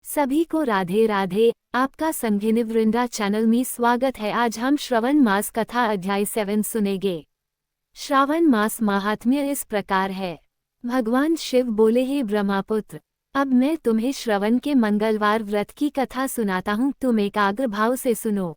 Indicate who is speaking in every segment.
Speaker 1: सभी को राधे राधे। आपका संघिनी वृंदा चैनल में स्वागत है। आज हम श्रवण मास कथा अध्याय 7 सुनेंगे। श्रावण मास महात्म्य इस प्रकार है। भगवान शिव बोले, हे ब्रह्मपुत्र, अब मैं तुम्हें श्रवण के मंगलवार व्रत की कथा सुनाता हूँ। तुम एकाग्र भाव से सुनो।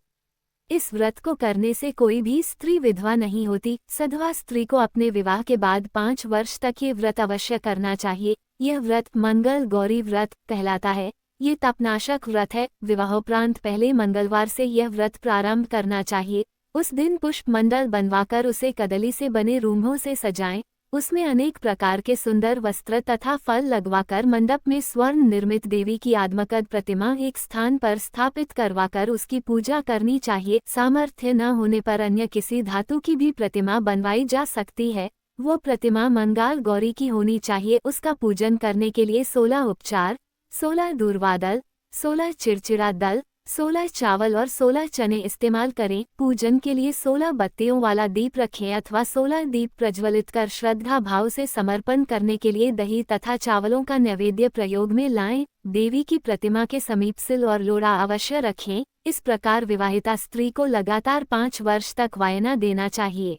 Speaker 1: इस व्रत को करने से कोई भी स्त्री विधवा नहीं होती। सधवा स्त्री को अपने विवाह के बाद 5 वर्ष तक ये व्रत अवश्य करना चाहिए। यह व्रत मंगल गौरी व्रत कहलाता है। ये तपनाशक व्रत है। विवाहोपरांत पहले मंगलवार से यह व्रत प्रारंभ करना चाहिए। उस दिन पुष्प मंडल बनवाकर उसे कदली से बने रूंभों से सजाएं। उसमें अनेक प्रकार के सुंदर वस्त्र तथा फल लगवाकर मंडप में स्वर्ण निर्मित देवी की आत्मकद प्रतिमा एक स्थान पर स्थापित करवाकर उसकी पूजा करनी चाहिए। सामर्थ्य न होने पर अन्य किसी धातु की भी प्रतिमा बनवाई जा सकती है। वो प्रतिमा मंगल गौरी की होनी चाहिए। उसका पूजन करने के लिए 16 उपचार, 16 दूर्वा दल, 16 चिड़चिड़ा दल, 16 चावल और 16 चने इस्तेमाल करें। पूजन के लिए 16 बत्तियों वाला दीप रखें अथवा 16 दीप प्रज्वलित कर श्रद्धा भाव से समर्पण करने के लिए दही तथा चावलों का नैवेद्य प्रयोग में लाएं। देवी की प्रतिमा के समीप सिल और लोड़ा अवश्य रखें। इस प्रकार विवाहिता स्त्री को लगातार 5 वर्ष तक वायना देना चाहिए।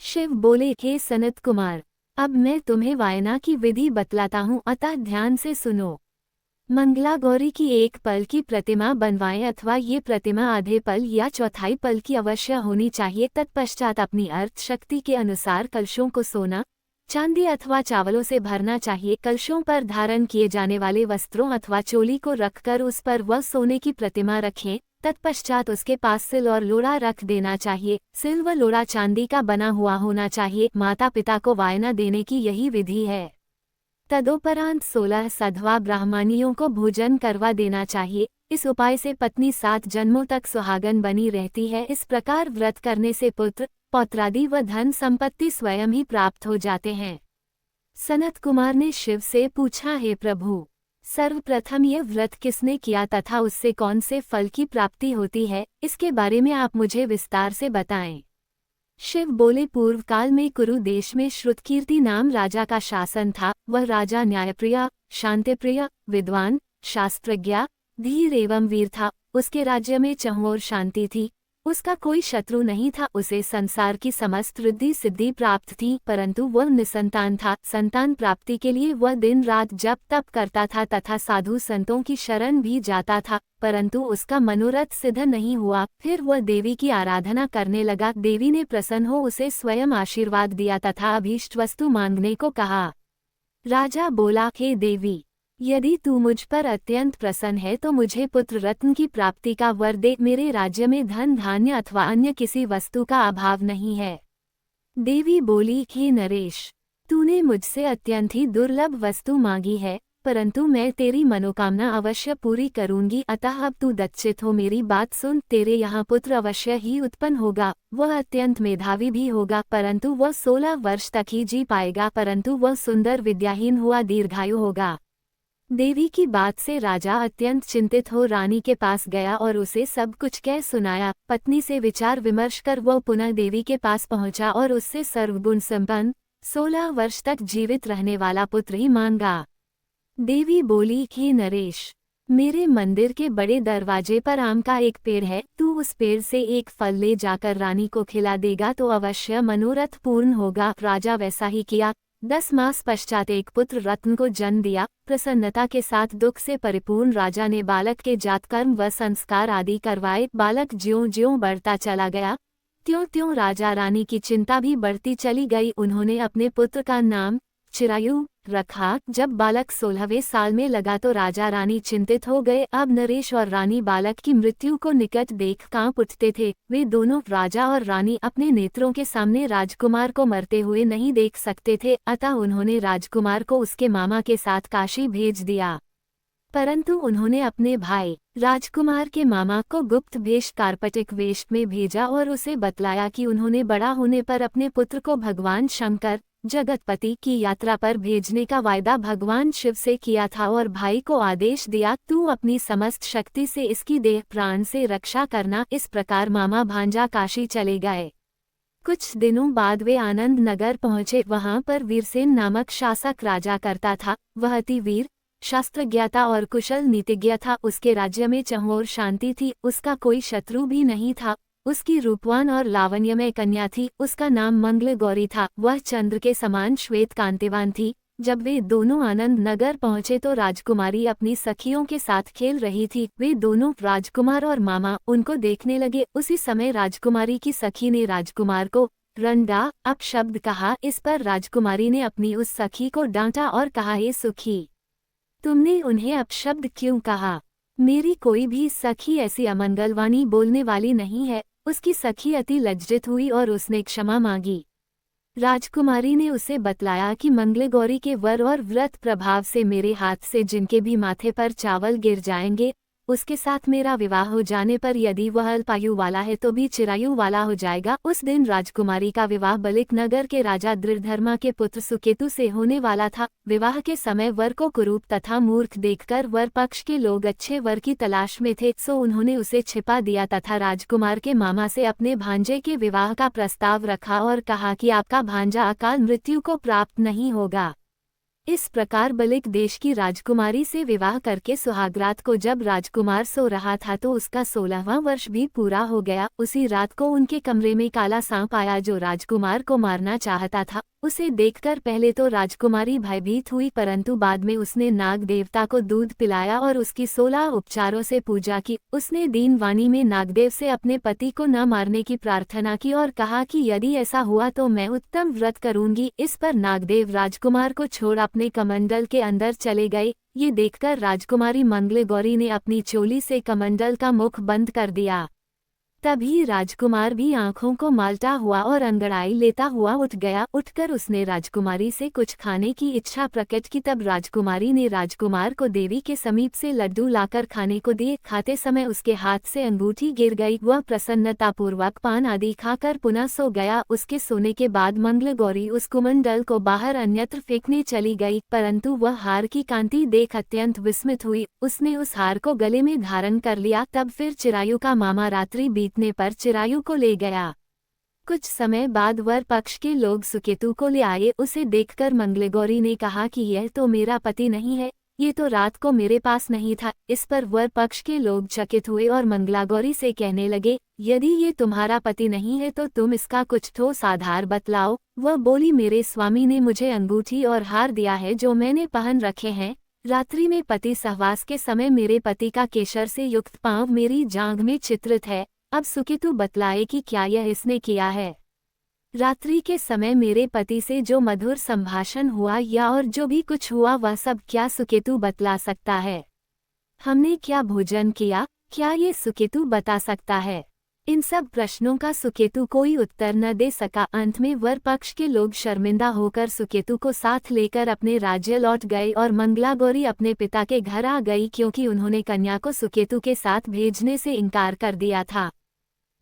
Speaker 1: शिव बोले, हे सनत कुमार, अब मैं तुम्हें वायना की विधि बतलाता हूँ, अतः ध्यान से सुनो। मंगला गौरी की 1 पल की प्रतिमा बनवाएं अथवा ये प्रतिमा आधे पल या चौथाई पल की अवश्य होनी चाहिए। तत्पश्चात अपनी अर्थ शक्ति के अनुसार कलशों को सोना, चांदी अथवा चावलों से भरना चाहिए। कलशों पर धारण किए जाने वाले वस्त्रों अथवा चोली को रखकर उस पर वह सोने की प्रतिमा रखें। तत्पश्चात उसके पास सिल और लोड़ा रख देना चाहिए। सिल व लोड़ा चांदी का बना हुआ होना चाहिए। माता पिता को वायना देने की यही विधि है। तदोपरांत 16 सधवा ब्राह्मणियों को भोजन करवा देना चाहिए। इस उपाय से पत्नी 7 जन्मों तक सुहागन बनी रहती है। इस प्रकार व्रत करने से पुत्र, पौत्रादि व धन संपत्ति स्वयं ही प्राप्त हो जाते हैं। सनत कुमार ने शिव से पूछा, हे प्रभु, सर्वप्रथम यह व्रत किसने किया तथा उससे कौन से फल की प्राप्ति होती है, इसके बारे में आप मुझे विस्तार से बताएं। शिव बोले, पूर्व काल में कुरु देश में श्रुतकीर्ति नाम राजा का शासन था। वह राजा न्यायप्रिय, शांतिप्रिय, विद्वान, शास्त्रज्ञ, धीर एवं वीर था। उसके राज्य में चहुओर शांति थी। उसका कोई शत्रु नहीं था। उसे संसार की समस्त रिद्धि सिद्धि प्राप्त थी, परंतु वह निसंतान था। संतान प्राप्ति के लिए वह दिन रात जप तप करता था तथा साधु संतों की शरण भी जाता था, परंतु उसका मनोरथ सिद्ध नहीं हुआ। फिर वह देवी की आराधना करने लगा। देवी ने प्रसन्न हो उसे स्वयं आशीर्वाद दिया तथा अभीष्ट वस्तु मांगने को कहा। राजा बोला, हे देवी, यदि तू मुझ पर अत्यंत प्रसन्न है तो मुझे पुत्र रत्न की प्राप्ति का वर दे। मेरे राज्य में धन धान्य अथवा अन्य किसी वस्तु का अभाव नहीं है। देवी बोली, हे नरेश, तूने मुझसे अत्यंत ही दुर्लभ वस्तु मांगी है, परंतु मैं तेरी मनोकामना अवश्य पूरी करूंगी। अतः अब तू दच्चित हो, मेरी बात सुन। तेरे यहाँ पुत्र अवश्य ही उत्पन्न होगा। वह अत्यंत मेधावी भी होगा, परंतु वह 16 वर्ष तक ही जी पाएगा, परंतु वह सुंदर विद्याहीन हुआ दीर्घायु होगा। देवी की बात से राजा अत्यंत चिंतित हो रानी के पास गया और उसे सब कुछ कह सुनाया। पत्नी से विचार विमर्श कर वह पुनः देवी के पास पहुंचा और उससे सर्वगुण संपन्न 16 वर्ष तक जीवित रहने वाला पुत्र ही मांगा। देवी बोली, हे नरेश, मेरे मंदिर के बड़े दरवाजे पर आम का एक पेड़ है। तू उस पेड़ से एक फल ले जाकर रानी को खिला देगा तो अवश्य मनोरथ पूर्ण होगा। राजा वैसा ही किया। 10 मास पश्चात एक पुत्र रत्न को जन्म दिया। प्रसन्नता के साथ दुख से परिपूर्ण राजा ने बालक के जातकर्म व संस्कार आदि करवाए। बालक ज्यों ज्यों बढ़ता चला गया, त्यों त्यों राजा रानी की चिंता भी बढ़ती चली गई। उन्होंने अपने पुत्र का नाम चिरायु रखा। जब बालक 16वें साल में लगा तो राजा रानी चिंतित हो गए। अब नरेश और रानी बालक की मृत्यु को निकट देख कांप उठते थे। वे दोनों, राजा और रानी, अपने नेत्रों के सामने राजकुमार को मरते हुए नहीं देख सकते थे। अतः उन्होंने राजकुमार को उसके मामा के साथ काशी भेज दिया, परंतु उन्होंने अपने भाई राजकुमार के मामा को गुप्त वेश कार्पटिक वेश में भेजा और उसे बतलाया कि उन्होंने बड़ा होने पर अपने पुत्र को भगवान शंकर जगतपति की यात्रा पर भेजने का वायदा भगवान शिव से किया था और भाई को आदेश दिया, तू अपनी समस्त शक्ति से इसकी देह प्राण से रक्षा करना। इस प्रकार मामा भांजा काशी चले गए। कुछ दिनों बाद वे आनंद नगर पहुंचे। वहां पर वीरसेन नामक शासक राजा करता था। वह अति वीर, शास्त्रज्ञता और कुशल नीतिज्ञ था। उसके राज्य में चहुओर शांति थी, उसका कोई शत्रु भी नहीं था। उसकी रूपवान और लावण्यमय कन्या थी, उसका नाम मंगल गौरी था। वह चंद्र के समान श्वेत कांतिवान थी। जब वे दोनों आनंद नगर पहुंचे तो राजकुमारी अपनी सखियों के साथ खेल रही थी। वे दोनों राजकुमार और मामा उनको देखने लगे। उसी समय राजकुमारी की सखी ने राजकुमार को रंडा अपशब्द कहा। इस पर राजकुमारी ने अपनी उस सखी को डांटा और कहा, हे सुखी, तुमने उन्हें अपशब्द क्यों कहा? मेरी कोई भी सखी ऐसी अमंगलवाणी बोलने वाली नहीं है। उसकी सखी अति लज्जित हुई और उसने क्षमा मांगी। राजकुमारी ने उसे बतलाया कि मंगलगौरी के वर और व्रत प्रभाव से मेरे हाथ से जिनके भी माथे पर चावल गिर जाएंगे, उसके साथ मेरा विवाह हो जाने पर यदि वह अल्पायु वाला है तो भी चिरायु वाला हो जाएगा। उस दिन राजकुमारी का विवाह बलिक नगर के राजा दृढ़धर्मा के पुत्र सुकेतु से होने वाला था। विवाह के समय वर को कुरूप तथा मूर्ख देखकर वर पक्ष के लोग अच्छे वर की तलाश में थे, सो उन्होंने उसे छिपा दिया तथा राजकुमार के मामा से अपने भांजे के विवाह का प्रस्ताव रखा और कहा कि आपका भांजा अकाल मृत्यु को प्राप्त नहीं होगा। इस प्रकार बलिक देश की राजकुमारी से विवाह करके सुहागरात को जब राजकुमार सो रहा था तो उसका 16वां वर्ष भी पूरा हो गया। उसी रात को उनके कमरे में काला सांप आया जो राजकुमार को मारना चाहता था। उसे देखकर पहले तो राजकुमारी भयभीत हुई, परंतु बाद में उसने नाग देवता को दूध पिलाया और उसकी 16 उपचारों से पूजा की। उसने दीन वाणी में नागदेव से अपने पति को न मारने की प्रार्थना की और कहा कि यदि ऐसा हुआ तो मैं उत्तम व्रत करूंगी। इस पर नागदेव राजकुमार को छोड़ अपने कमंडल के अंदर चले गए। ये देखकर राजकुमारी मंगलगौरी ने अपनी चोली से कमंडल का मुख बंद कर दिया। तभी राजकुमार भी आंखों को मालता हुआ और अंगड़ाई लेता हुआ उठ गया। उठकर उसने राजकुमारी से कुछ खाने की इच्छा प्रकट की। तब राजकुमारी ने राजकुमार को देवी के समीप से लड्डू लाकर खाने को दिए। खाते समय उसके हाथ से अंगूठी गिर गई। वह प्रसन्नतापूर्वक पान आदि खाकर पुनः सो गया। उसके सोने के बाद मंगलगौरी उस कुमंडल को बाहर अन्यत्र फेंकने चली गई, परंतु वह हार की कांति देख अत्यंत विस्मित हुई। उसने उस हार को गले में धारण कर लिया। तब फिर चिरायु का मामा रात्रि बीतने पर चिरायु को ले गया। कुछ समय बाद वर पक्ष के लोग सुकेतु को ले आए। उसे देखकर मंगलगौरी ने कहा कि यह तो मेरा पति नहीं है, ये तो रात को मेरे पास नहीं था। इस पर वर पक्ष के लोग चकित हुए और मंगलागौरी से कहने लगे, यदि ये तुम्हारा पति नहीं है तो तुम इसका कुछ ठोस आधार बतलाओ। वह बोली, मेरे स्वामी ने मुझे अंगूठी और हार दिया है जो मैंने पहन रखे हैं। रात्रि में पति सहवास के समय मेरे पति का केशर से युक्त पांव मेरी जांघ में चित्रित है। अब सुकेतु बतलाए कि क्या यह इसने किया है। रात्रि के समय मेरे पति से जो मधुर संभाषण हुआ या और जो भी कुछ हुआ वह सब क्या सुकेतु बतला सकता है? हमने क्या भोजन किया, क्या ये सुकेतु बता सकता है? इन सब प्रश्नों का सुकेतु कोई उत्तर न दे सका। अंत में वर पक्ष के लोग शर्मिंदा होकर सुकेतु को साथ लेकर अपने राज्य लौट गए और मंगलागौरी अपने पिता के घर आ गई, क्योंकि उन्होंने कन्या को सुकेतु के साथ भेजने से इनकार कर दिया था।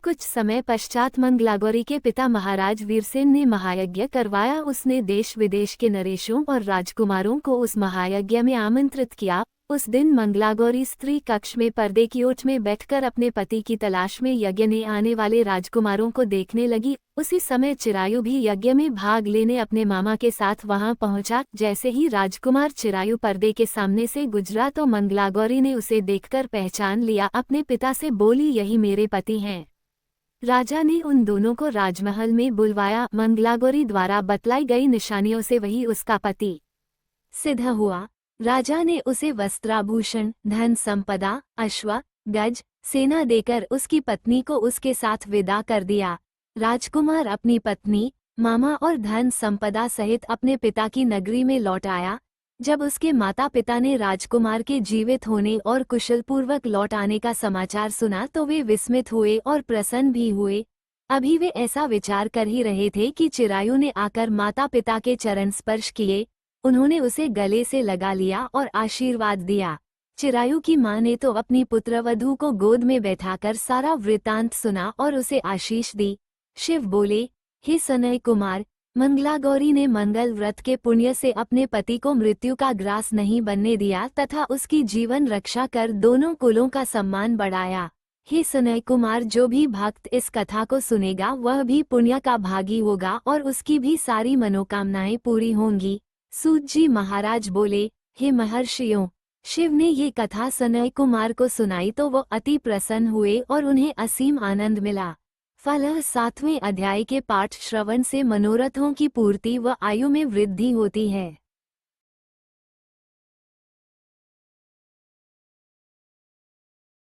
Speaker 1: कुछ समय पश्चात मंगलागौरी के पिता महाराज वीरसेन ने महायज्ञ करवाया। उसने देश विदेश के नरेशों और राजकुमारों को उस महायज्ञ में आमंत्रित किया। उस दिन मंगलागौरी स्त्री कक्ष में पर्दे की ओट में बैठकर अपने पति की तलाश में यज्ञ में आने वाले राजकुमारों को देखने लगी। उसी समय चिरायु भी यज्ञ में भाग लेने अपने मामा के साथ वहां पहुंचा। जैसे ही राजकुमार चिरायु पर्दे के सामने से गुजरा तो मंगलागौरी ने उसे देखकर पहचान लिया। अपने पिता से बोली, यही मेरे पति हैं। राजा ने उन दोनों को राजमहल में बुलवाया। मंगलागौरी द्वारा बतलाई गई निशानियों से वही उसका पति सिद्ध हुआ। राजा ने उसे वस्त्राभूषण, धन संपदा, अश्व, गज, सेना देकर उसकी पत्नी को उसके साथ विदा कर दिया। राजकुमार अपनी पत्नी, मामा और धन संपदा सहित अपने पिता की नगरी में लौट आया। जब उसके माता पिता ने राजकुमार के जीवित होने और कुशलपूर्वक लौट आने का समाचार सुना तो वे विस्मित हुए और प्रसन्न भी हुए। अभी वे ऐसा विचार कर ही रहे थे कि चिरायु ने आकर माता पिता के चरण स्पर्श किए। उन्होंने उसे गले से लगा लिया और आशीर्वाद दिया। चिरायु की मां ने तो अपनी पुत्रवधू को गोद में बैठाकर सारा वृतांत सुना और उसे आशीष दी। शिव बोले, हे सनय कुमार, मंगलागौरी ने मंगल व्रत के पुण्य से अपने पति को मृत्यु का ग्रास नहीं बनने दिया तथा उसकी जीवन रक्षा कर दोनों कुलों का सम्मान बढ़ाया। हे सनय कुमार, जो भी भक्त इस कथा को सुनेगा वह भी पुण्य का भागी होगा और उसकी भी सारी मनोकामनाएं पूरी होंगी। सूत जी महाराज बोले, हे महर्षियों, शिव ने ये कथा सनय कुमार को सुनाई तो वो अति प्रसन्न हुए और उन्हें असीम आनंद मिला। फलः 7वें अध्याय के पाठ श्रवण से मनोरथों की पूर्ति व आयु में वृद्धि होती है।